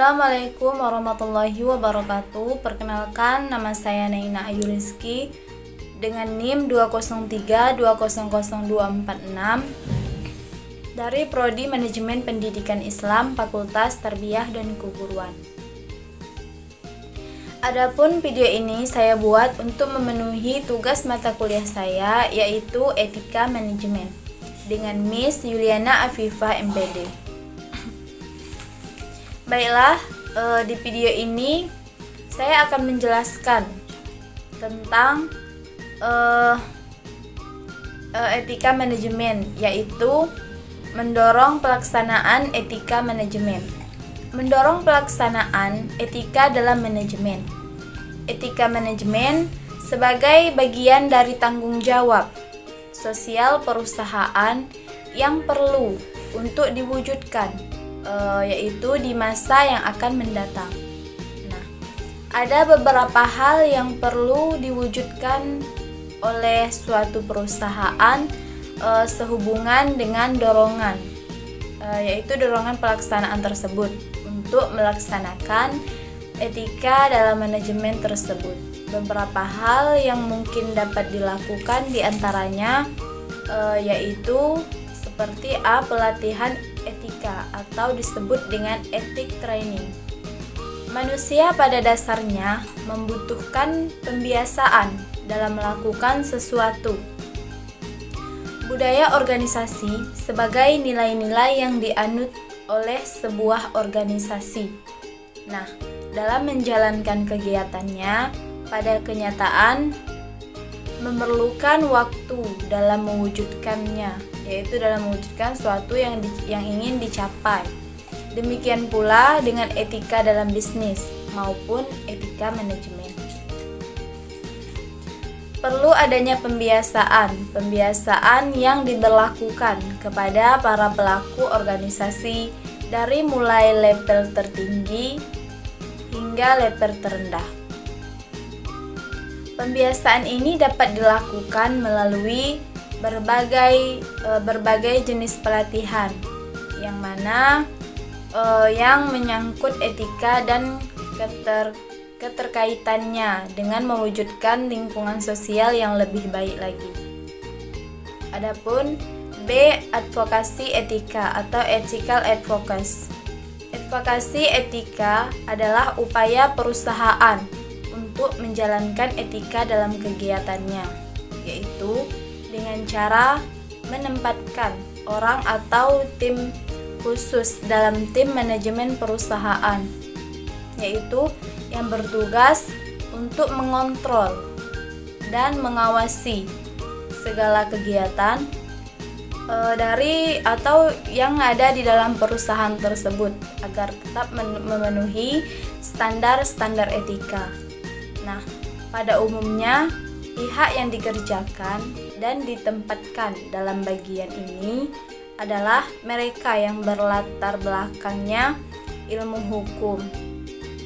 Assalamualaikum warahmatullahi wabarakatuh. Perkenalkan, nama saya Naina Ayu Rizky dengan NIM 203200246 dari Prodi Manajemen Pendidikan Islam Fakultas Tarbiyah dan Keguruan. Adapun video ini saya buat untuk memenuhi tugas mata kuliah saya, yaitu Etika Manajemen dengan Miss Yuliana Afifah MPD. Baiklah, di video ini saya akan menjelaskan tentang etika manajemen, yaitu mendorong pelaksanaan etika manajemen. Mendorong pelaksanaan etika dalam manajemen. Etika manajemen sebagai bagian dari tanggung jawab sosial perusahaan yang perlu untuk diwujudkan, yaitu di masa yang akan mendatang. Nah, ada beberapa hal yang perlu diwujudkan oleh suatu perusahaan sehubungan dengan dorongan, yaitu dorongan pelaksanaan tersebut untuk melaksanakan etika dalam manajemen tersebut. Beberapa hal yang mungkin dapat dilakukan diantaranya yaitu seperti pelatihan etika atau disebut dengan etik training. Manusia pada dasarnya membutuhkan pembiasaan dalam melakukan sesuatu. Budaya organisasi sebagai nilai-nilai yang dianut oleh sebuah organisasi. Nah, dalam menjalankan kegiatannya, pada kenyataan memerlukan waktu dalam mewujudkannya, yaitu dalam mewujudkan sesuatu yang ingin dicapai. Demikian pula dengan etika dalam bisnis maupun etika manajemen. Perlu adanya pembiasaan yang diberlakukan kepada para pelaku organisasi dari mulai level tertinggi hingga level terendah. Pembiasaan ini dapat dilakukan melalui berbagai jenis pelatihan, yang mana yang menyangkut etika dan keterkaitannya dengan mewujudkan lingkungan sosial yang lebih baik lagi. Adapun B. Advokasi etika atau ethical advocacy. Advokasi etika adalah upaya perusahaan untuk menjalankan etika dalam kegiatannya, yaitu dengan cara menempatkan orang atau tim khusus dalam tim manajemen perusahaan, yaitu yang bertugas untuk mengontrol dan mengawasi segala kegiatan dari atau yang ada di dalam perusahaan tersebut agar tetap memenuhi standar-standar etika. Nah, pada umumnya pihak yang dikerjakan dan ditempatkan dalam bagian ini adalah mereka yang berlatar belakangnya ilmu hukum,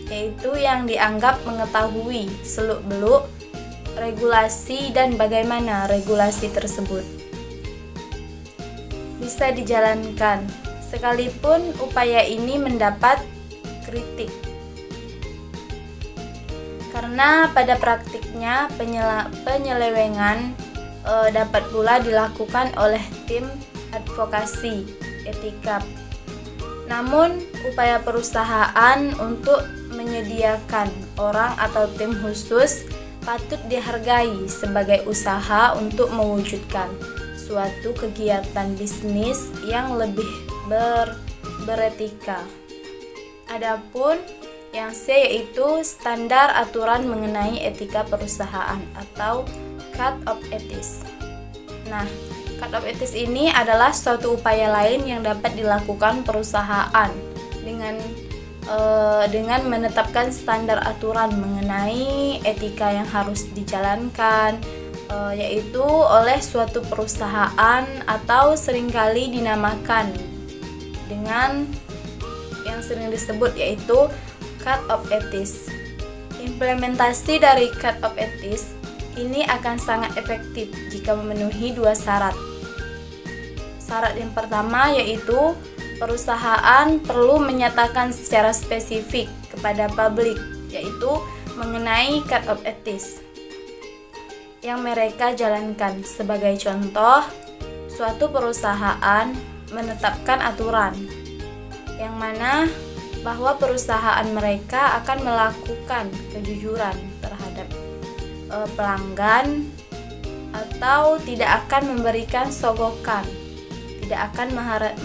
yaitu yang dianggap mengetahui seluk-beluk regulasi dan bagaimana regulasi tersebut bisa dijalankan, sekalipun upaya ini mendapat kritik. Karena pada praktiknya penyelewengan dapat pula dilakukan oleh tim advokasi etika. Namun, upaya perusahaan untuk menyediakan orang atau tim khusus patut dihargai sebagai usaha untuk mewujudkan suatu kegiatan bisnis yang lebih beretika. Adapun yang C yaitu standar aturan mengenai etika perusahaan atau Code of Ethics. Nah, Code of Ethics ini adalah suatu upaya lain yang dapat dilakukan perusahaan dengan menetapkan standar aturan mengenai etika yang harus dijalankan, yaitu oleh suatu perusahaan atau seringkali dinamakan dengan yang sering disebut yaitu Code of Ethics. Implementasi dari Code of Ethics ini akan sangat efektif jika memenuhi dua syarat. Syarat yang pertama yaitu perusahaan perlu menyatakan secara spesifik kepada publik, yaitu mengenai Code of Ethics yang mereka jalankan. Sebagai contoh, suatu perusahaan menetapkan aturan yang mana bahwa perusahaan mereka akan melakukan kejujuran terhadap pelanggan atau tidak akan memberikan sogokan, tidak akan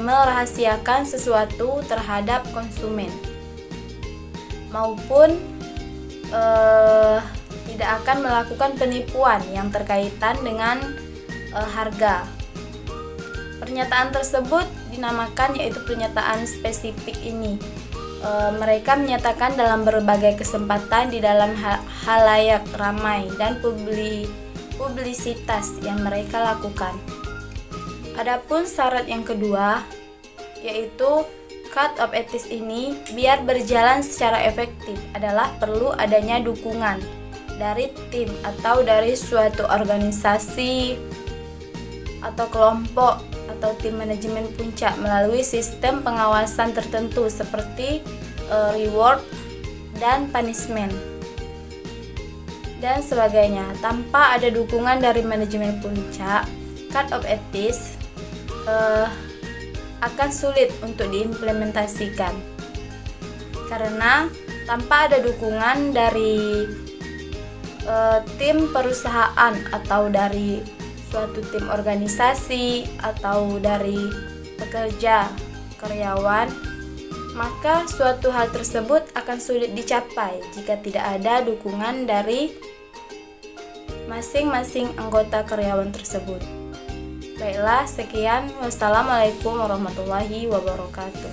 merahasiakan sesuatu terhadap konsumen, maupun tidak akan melakukan penipuan yang terkaitan dengan harga. Pernyataan tersebut dinamakan yaitu pernyataan spesifik ini. Mereka menyatakan dalam berbagai kesempatan di dalam halayak ramai dan publisitas yang mereka lakukan. Adapun syarat yang kedua, yaitu Code of Ethics ini biar berjalan secara efektif adalah perlu adanya dukungan dari tim atau dari suatu organisasi atau kelompok atau tim manajemen puncak melalui sistem pengawasan tertentu seperti reward dan punishment dan sebagainya. Tanpa ada dukungan dari manajemen puncak, Code of Ethics akan sulit untuk diimplementasikan, karena tanpa ada dukungan dari tim perusahaan atau dari suatu tim organisasi atau dari pekerja karyawan, maka suatu hal tersebut akan sulit dicapai jika tidak ada dukungan dari masing-masing anggota karyawan tersebut. Baiklah, sekian. Wassalamualaikum warahmatullahi wabarakatuh.